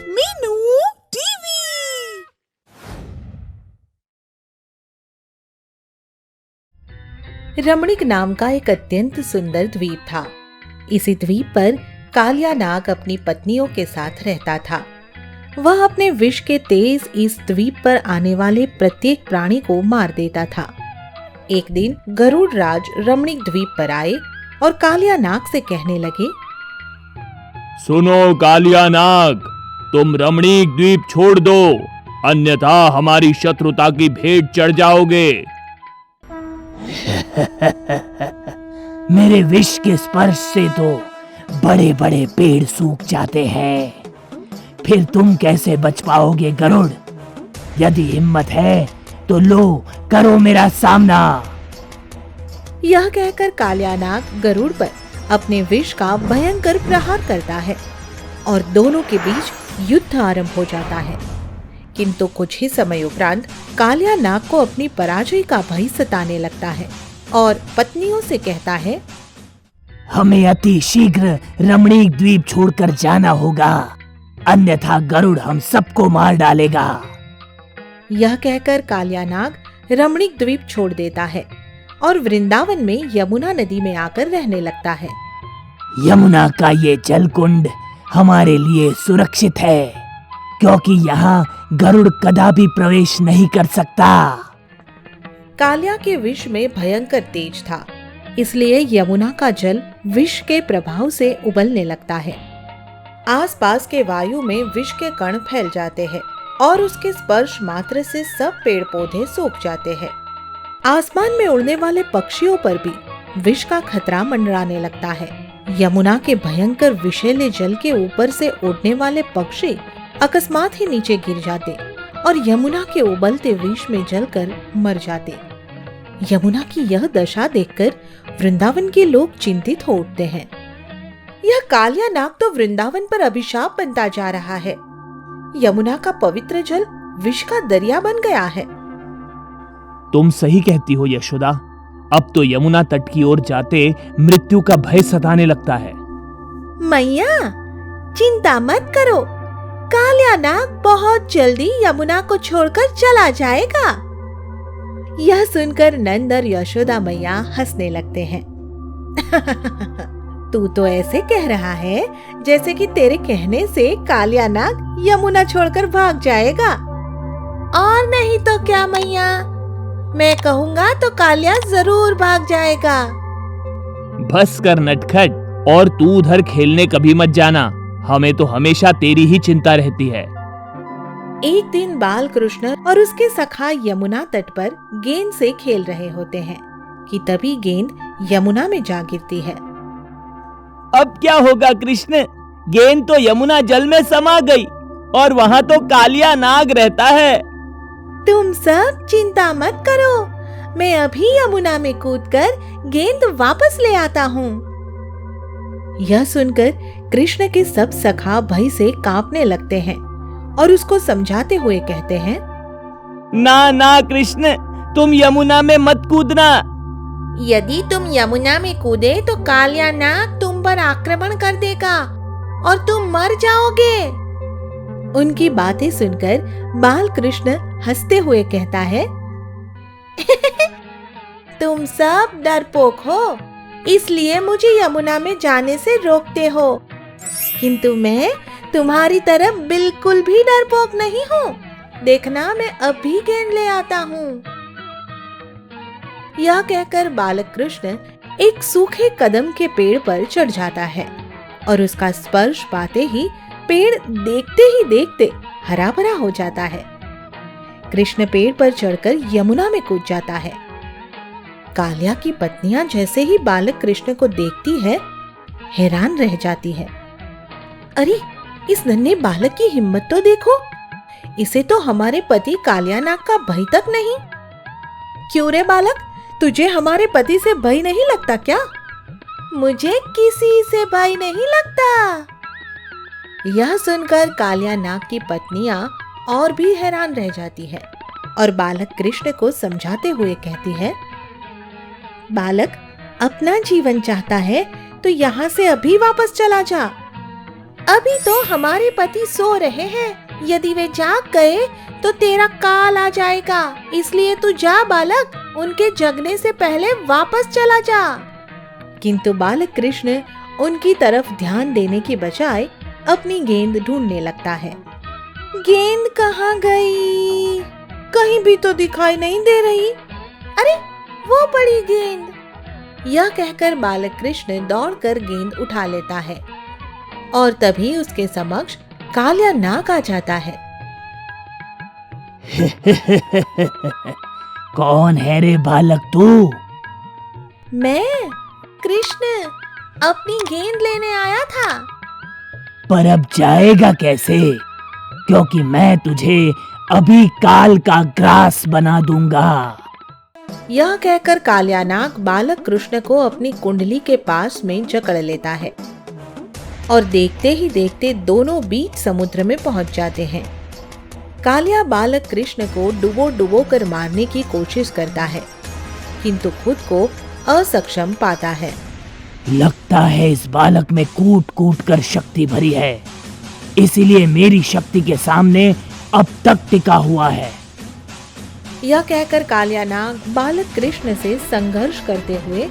Meenu TV. रमणीक नाम का एक अत्यंत सुंदर द्वीप था। इसी द्वीप पर कालिया नाग अपनी पत्नियों के साथ रहता था। वह अपने विष के तेज इस द्वीप पर आने वाले प्रत्येक प्राणी को मार देता था। एक दिन गरुड़ राज रमणीक द्वीप पर आए और कालिया नाग से कहने लगे, सुनो कालिया नाग, तुम रमणीक द्वीप छोड़ दो, अन्यथा हमारी शत्रुता की भेंट चढ़ जाओगे। मेरे विष के स्पर्श से तो बड़े बड़े पेड़ सूख जाते हैं, फिर तुम कैसे बच पाओगे गरुड़? यदि हिम्मत है तो लो, करो मेरा सामना। यह कहकर कालिया नाग गरुड़ पर अपने विष का भयंकर प्रहार करता है और दोनों के बीच युद्ध आरंभ हो जाता है। किंतु कुछ ही समय उपरांत कालिया नाग को अपनी पराजय का भय सताने लगता है और पत्नियों से कहता है, हमें अति शीघ्र रमणीक द्वीप छोड़कर जाना होगा, अन्यथा गरुड़ हम सबको मार डालेगा। यह कहकर कालिया नाग रमणीक द्वीप छोड़ देता है और वृंदावन में यमुना नदी में आकर रहने लगता है। यमुना का ये जल कुंड हमारे लिए सुरक्षित है, क्योंकि यहाँ गरुड़ कदापि प्रवेश नहीं कर सकता। कालिया के विष में भयंकर तेज था, इसलिए यमुना का जल विष के प्रभाव से उबलने लगता है। आसपास के वायु में विष के कण फैल जाते हैं और उसके स्पर्श मात्र से सब पेड़ पौधे सूख जाते हैं। आसमान में उड़ने वाले पक्षियों पर भी विष का खतरा मंडराने लगता है। यमुना के भयंकर विषैले जल के ऊपर से उड़ने वाले पक्षी अकस्मात ही नीचे गिर जाते और यमुना के उबलते विष में जलकर मर जाते। यमुना की यह दशा देखकर वृंदावन के लोग चिंतित हो उठते हैं। यह कालिया नाग तो वृंदावन पर अभिशाप बनता जा रहा है। यमुना का पवित्र जल विष का दरिया बन गया है। तुम सही कहती हो यशोदा, अब तो यमुना तट की ओर जाते मृत्यु का भय सताने लगता है। मैया चिंता मत करो, कालिया नाग बहुत जल्दी यमुना को छोड़कर चला जाएगा। यह सुनकर नंद और यशोदा मैया हंसने लगते हैं। तू तो ऐसे कह रहा है जैसे कि तेरे कहने से कालिया नाग यमुना छोड़कर भाग जाएगा। और नहीं तो क्या मैया, मैं कहूँगा तो कालिया जरूर भाग जाएगा। बस कर नटखट, और तू उधर खेलने कभी मत जाना, हमें तो हमेशा तेरी ही चिंता रहती है। एक दिन बाल कृष्ण और उसके सखा यमुना तट पर गेंद से खेल रहे होते हैं कि तभी गेंद यमुना में जा गिरती है। अब क्या होगा कृष्ण? गेंद तो यमुना जल में समा गई और वहाँ तो कालिया नाग रहता है। तुम सब चिंता मत करो, मैं अभी यमुना में कूदकर गेंद वापस ले आता हूँ। यह सुनकर कृष्ण के सब सखा भय से कांपने लगते हैं और उसको समझाते हुए कहते हैं, ना ना कृष्ण, तुम यमुना में मत कूदना। यदि तुम यमुना में कूदे तो कालिया नाग तुम पर आक्रमण कर देगा और तुम मर जाओगे। उनकी बातें सुनकर बाल कृष्ण हंसते हुए कहता है, तुम सब डरपोक हो, इसलिए मुझे यमुना में जाने से रोकते हो, किंतु मैं तुम्हारी तरह बिल्कुल भी डरपोक नहीं हूँ। देखना मैं अभी गेंद ले आता हूँ। यह कहकर बालक कृष्ण एक सूखे कदम के पेड़ पर चढ़ जाता है और उसका स्पर्श पाते ही पेड़ देखते ही देखते हरा भरा हो जाता है। कृष्ण पेड़ पर चढ़कर यमुना में कूद जाता है। कालिया की पत्नियां जैसे ही बालक कृष्ण को देखती है, हैरान रह जाती है। अरे, इस नन्हे बालक की हिम्मत तो देखो, इसे तो हमारे पति कालिया नाग का भय तक नहीं। क्यों रे बालक, तुझे हमारे पति से भय नहीं लगता क्या? मुझे किसी से भय नहीं लगता। यह सुनकर कालिया नाग की पत्नियां और भी हैरान रह जाती है और बालक कृष्ण को समझाते हुए कहती है, बालक अपना जीवन चाहता है तो यहाँ से अभी वापस चला जा। अभी तो हमारे पति सो रहे हैं, यदि वे जाग गए तो तेरा काल आ जाएगा, इसलिए तू जा बालक, उनके जगने से पहले वापस चला जा। किंतु बालक कृष्ण उनकी तरफ ध्यान देने की बजाय अपनी गेंद ढूंढने लगता है। गेंद कहाँ गई? कहीं भी तो दिखाई नहीं दे रही। अरे वो पड़ी गेंद। यह कहकर बालक कृष्ण दौड़कर गेंद उठा लेता है और तभी उसके समक्ष कालिया नाग आ जाता है। कौन है रे बालक तू? मैं कृष्ण अपनी गेंद लेने आया था। पर अब जाएगा कैसे? क्योंकि मैं तुझे अभी काल का ग्रास बना दूंगा। यह कहकर कालिया नाग बालक कृष्ण को अपनी कुंडली के पास में जकड़ लेता है और देखते ही देखते दोनों बीच समुद्र में पहुंच जाते हैं। कालिया बालक कृष्ण को डुबो डुबो कर मारने की कोशिश करता है, किंतु खुद को असक्षम पाता है। लगता है इस बालक में कूट कूट कर शक्ति भरी है, इसीलिए मेरी शक्ति के सामने अब तक टिका हुआ है। यह कहकर कालिया नाग बालक कृष्ण से संघर्ष करते हुए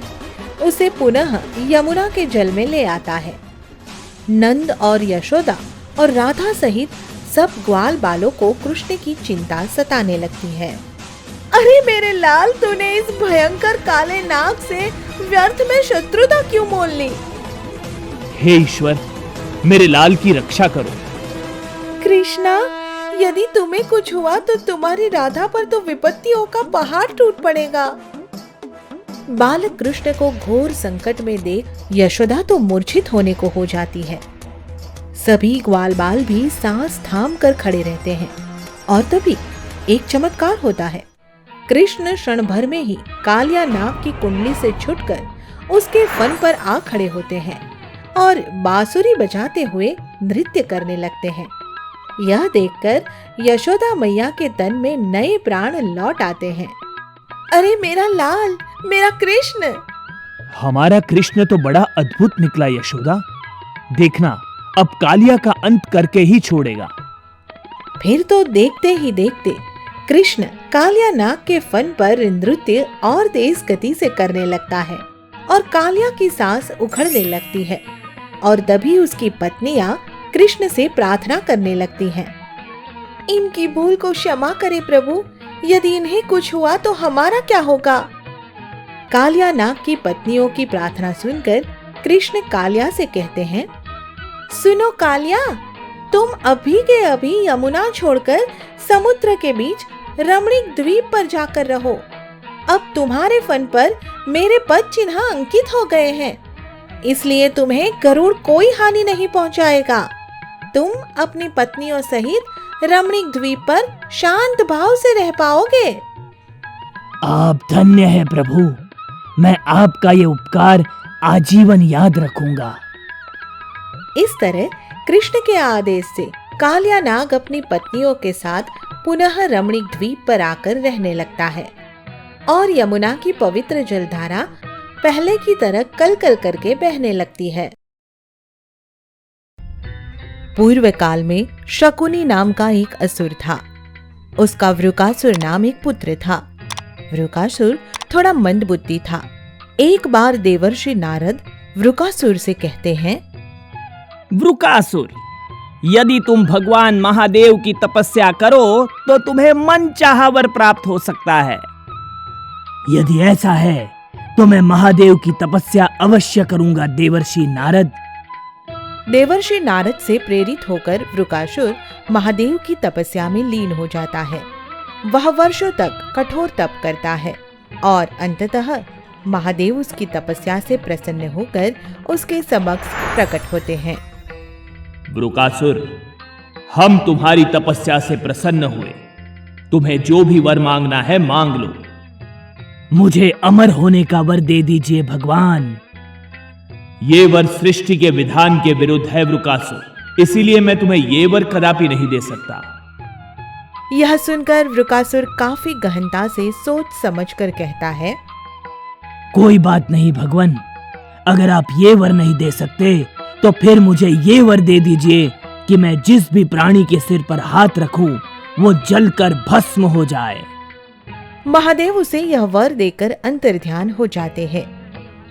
उसे पुनः यमुना के जल में ले आता है। नंद और यशोदा और राधा सहित सब ग्वाल बालों को कृष्ण की चिंता सताने लगती है। अरे मेरे लाल, तूने इस भयंकर काले नाग से व्यर्थ में शत्रुता क्यों मोल ली? हे ईश्वर, मेरे लाल की रक्षा करो। कृष्णा, यदि तुम्हें कुछ हुआ तो तुम्हारी राधा पर तो विपत्तियों का पहाड़ टूट पड़ेगा। बालक कृष्ण को घोर संकट में देख यशोदा तो मूर्छित होने को हो जाती है। सभी ग्वाल बाल भी सांस थाम कर खड़े रहते हैं और तभी एक चमत्कार होता है। कृष्ण क्षण भर में ही कालिया नाग की कुंडली से छूटकर उसके फन पर आ खड़े होते हैं और बांसुरी बजाते हुए नृत्य करने लगते हैं। यह देखकर यशोदा मैया के तन में नए प्राण लौट आते हैं। अरे मेरा लाल, मेरा कृष्ण! हमारा कृष्ण तो बड़ा अद्भुत निकला यशोदा। देखना, अब कालिया का अंत करके ही छोड़ेगा। फिर तो देखते ही देखते कृष्ण कालिया नाग के फन पर नृत्य और तेज गति से करने लगता है और कालिया की सांस उखड़ने लगती है और तभी उसकी पत्नियां कृष्ण से प्रार्थना करने लगती हैं। इनकी भूल को क्षमा करे प्रभु, यदि इन्हें कुछ हुआ तो हमारा क्या होगा? कालिया नाग की पत्नियों की प्रार्थना सुनकर कृष्ण कालिया से कहते हैं, सुनो कालिया, तुम अभी के अभी यमुना छोड़कर समुद्र के बीच रमणीक द्वीप पर जाकर रहो। अब तुम्हारे फन पर मेरे पद चिन्ह अंकित हो गए हैं, इसलिए तुम्हें गरुड़ कोई हानि नहीं पहुंचाएगा। तुम अपनी पत्नियों सहित रमणीक द्वीप पर शांत भाव से रह पाओगे। आप धन्य है प्रभु, मैं आपका ये उपकार आजीवन याद रखूंगा। इस तरह कृष्ण के आदेश से कालिया नाग अपनी पत्नियों के साथ पुनः रमणीक द्वीप पर आकर रहने लगता है और यमुना की पवित्र जलधारा पहले की तरह कल-कल करके बहने लगती है। पूर्व काल में शकुनी नाम का एक असुर था। उसका वृकासुर नाम एक पुत्र था। वृकासुर थोड़ा मंदबुद्धि था। एक बार देवर्षि नारद वृकासुर से कहते हैं, वृकासुर, यदि तुम भगवान महादेव की तपस्या करो तो तुम्हें मनचाहा वर प्राप्त हो सकता है। यदि ऐसा है तो मैं महादेव की तपस्या अवश्य करूंगा देवर्षि नारद। देवर्षि नारद से प्रेरित होकर वृकासुर महादेव की तपस्या में लीन हो जाता है। वह वर्षों तक कठोर तप करता है और अंततः महादेव उसकी तपस्या से प्रसन्न होकर उसके समक्ष प्रकट होते हैं। वृकासुर, हम तुम्हारी तपस्या से प्रसन्न हुए। तुम्हें जो भी वर मांगना है मांग लो। मुझे अमर होने का वर दे दीजिए भगवान। ये वर सृष्टि के विधान के विरुद्ध है वृकासुर, इसीलिए मैं तुम्हें ये वर कदापि नहीं दे सकता। यह सुनकर वृकासुर काफी गहनता से सोच समझकर कहता है, कोई बात नहीं भगवान, अगर आप ये वर नहीं दे सकते तो फिर मुझे ये वर दे दीजिए कि मैं जिस भी प्राणी के सिर पर हाथ रखूं वो जलकर भस्म हो जाए। महादेव उसे यह वर देकर अंतर्ध्यान हो जाते हैं।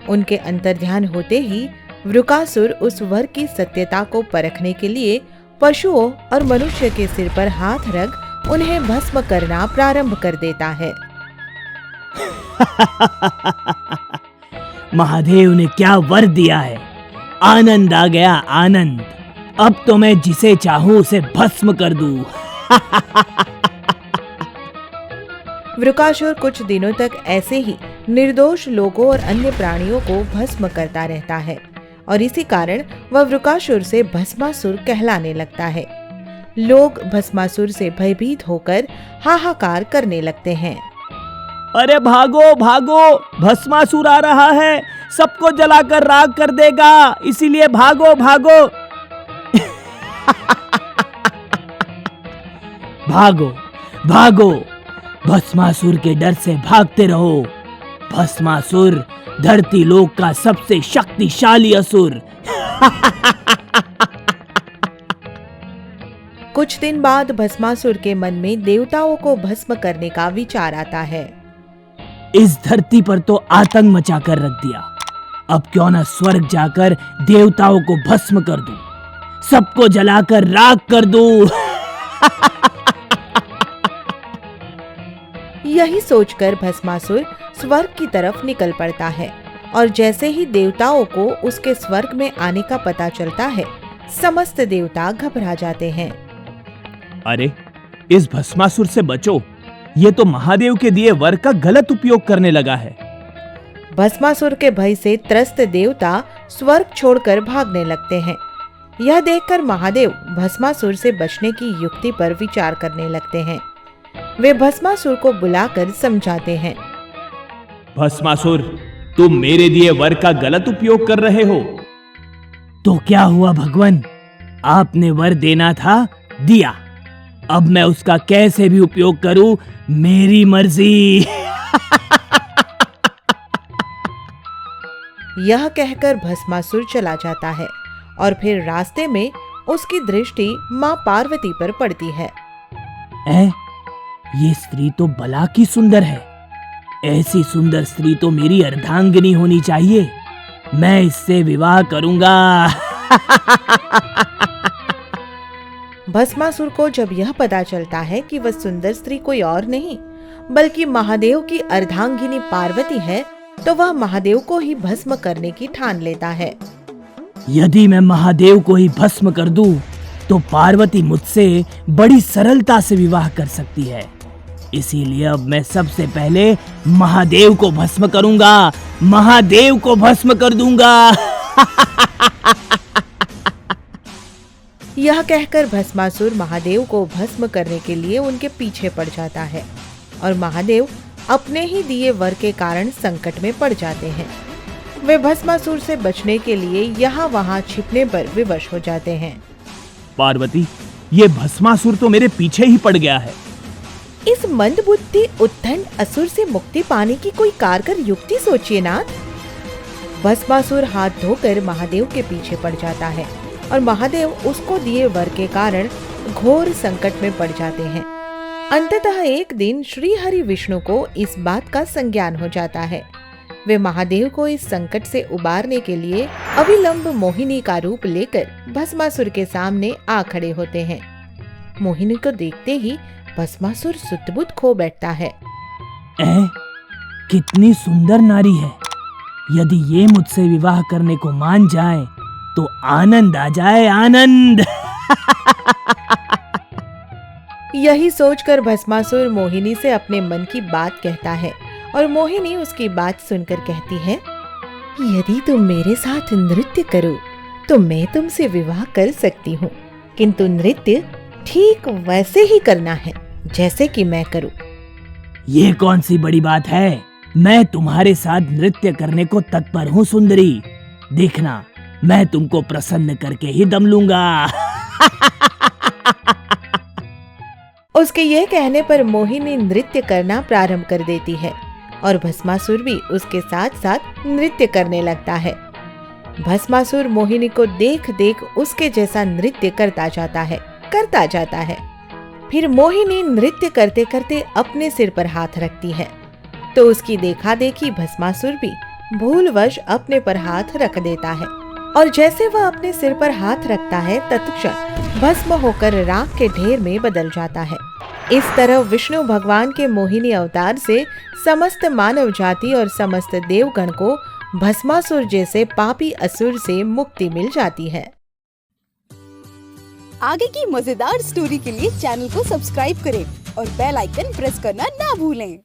उनके अंतर्ध्यान होते ही वृकासुर उस वर की सत्यता को परखने के लिए पशुओं और मनुष्य के सिर पर हाथ रख उन्हें भस्म करना प्रारंभ कर देता है। महादेव ने क्या वर दिया है, आनंद आ गया आनंद। अब तो मैं जिसे चाहूं उसे भस्म कर दूं। वृकासुर कुछ दिनों तक ऐसे ही निर्दोष लोगों और अन्य प्राणियों को भस्म करता रहता है और इसी कारण वह वृकासुर से भस्मासुर कहलाने लगता है। लोग भस्मासुर से भयभीत होकर हाहाकार करने लगते हैं। अरे भागो भागो, भस्मासुर आ रहा है, सबको जलाकर राख कर देगा, इसीलिए भागो भागो। भागो भागो, भस्मासुर के डर से भागते रहो। भस्मासुर धरती लोक का सबसे शक्तिशाली असुर। कुछ दिन बाद भस्मासुर के मन में देवताओं को भस्म करने का विचार आता है। इस धरती पर तो आतंक मचा कर रख दिया, अब क्यों न स्वर्ग जाकर देवताओं को भस्म कर दूं, सबको जलाकर राख कर दूं। यही सोचकर भस्मासुर स्वर्ग की तरफ निकल पड़ता है और जैसे ही देवताओं को उसके स्वर्ग में आने का पता चलता है, समस्त देवता घबरा जाते हैं। अरे इस भस्मासुर से बचो, ये तो महादेव के दिए वर का गलत उपयोग करने लगा है। भस्मासुर के भय से त्रस्त देवता स्वर्ग छोड़कर भागने लगते हैं। यह देखकर महादेव भस्मासुर से बचने की युक्ति पर विचार करने लगते हैं। वे भस्मासुर को बुलाकर समझाते हैं। भस्मासुर, तुम मेरे दिए वर का गलत उपयोग कर रहे हो। तो क्या हुआ भगवान, आपने वर देना था, दिया, अब मैं उसका कैसे भी उपयोग करूं, मेरी मर्जी। यह कहकर भस्मासुर चला जाता है और फिर रास्ते में उसकी दृष्टि माँ पार्वती पर पड़ती है। ये स्त्री तो भला की सुंदर है, ऐसी सुंदर स्त्री तो मेरी अर्धांगिनी होनी चाहिए, मैं इससे विवाह करूंगा। भस्मासुर को जब यह पता चलता है कि वह सुंदर स्त्री कोई और नहीं बल्कि महादेव की अर्धांगिनी पार्वती है, तो वह महादेव को ही भस्म करने की ठान लेता है। यदि मैं महादेव को ही भस्म कर दूं, तो पार्वती मुझसे बड़ी सरलता से विवाह कर सकती है, इसीलिए अब मैं सबसे पहले महादेव को भस्म करूंगा, महादेव को भस्म कर दूंगा। यह कहकर भस्मासुर महादेव को भस्म करने के लिए उनके पीछे पड़ जाता है और महादेव अपने ही दिए वर के कारण संकट में पड़ जाते हैं। वे भस्मासुर से बचने के लिए यहाँ वहाँ छिपने पर विवश हो जाते हैं। पार्वती, ये भस्मासुर तो मेरे पीछे ही पड़ गया है। इस मंदबुद्धि उद्दंड असुर से मुक्ति पाने की कोई कारगर युक्ति सोचिए नाथ। भस्मासुर हाथ धोकर महादेव के पीछे पड़ जाता है और महादेव उसको दिए वर के कारण घोर संकट में पड़ जाते हैं। अंततः एक दिन श्री हरि विष्णु को इस बात का संज्ञान हो जाता है। वे महादेव को इस संकट से उबारने के लिए अविलंब मोहिनी का रूप लेकर भस्मासुर के सामने आ खड़े होते हैं। मोहिनी को देखते ही भस्मासुर सुध-बुध खो बैठता है। कितनी सुंदर नारी है, यदि ये मुझसे विवाह करने को मान जाए तो आनंद आ जाए, आनंद। यही सोचकर भस्मासुर मोहिनी से अपने मन की बात कहता है और मोहिनी उसकी बात सुनकर कहती है, यदि तुम मेरे साथ नृत्य करो तो मैं तुमसे विवाह कर सकती हूँ, किंतु नृत्य ठीक वैसे ही करना है जैसे कि मैं करूँ। ये कौन सी बड़ी बात है, मैं तुम्हारे साथ नृत्य करने को तत्पर हूँ सुंदरी, देखना मैं तुमको प्रसन्न करके ही दम लूंगा। उसके यह कहने पर मोहिनी नृत्य करना प्रारंभ कर देती है और भस्मासुर भी उसके साथ साथ नृत्य करने लगता है। भस्मासुर मोहिनी को देख देख उसके जैसा नृत्य करता जाता है। फिर मोहिनी नृत्य करते करते अपने सिर पर हाथ रखती है तो उसकी देखा देखी भस्मासुर भी भूलवश अपने पर हाथ रख देता है और जैसे वह अपने सिर पर हाथ रखता है तत्क्षण भस्म होकर राख के ढेर में बदल जाता है। इस तरह विष्णु भगवान के मोहिनी अवतार से समस्त मानव जाति और समस्त देवगण को भस्मासुर जैसे पापी असुर से मुक्ति मिल जाती है। आगे की मजेदार स्टोरी के लिए चैनल को सब्सक्राइब करें और बेल आइकन प्रेस करना ना भूलें।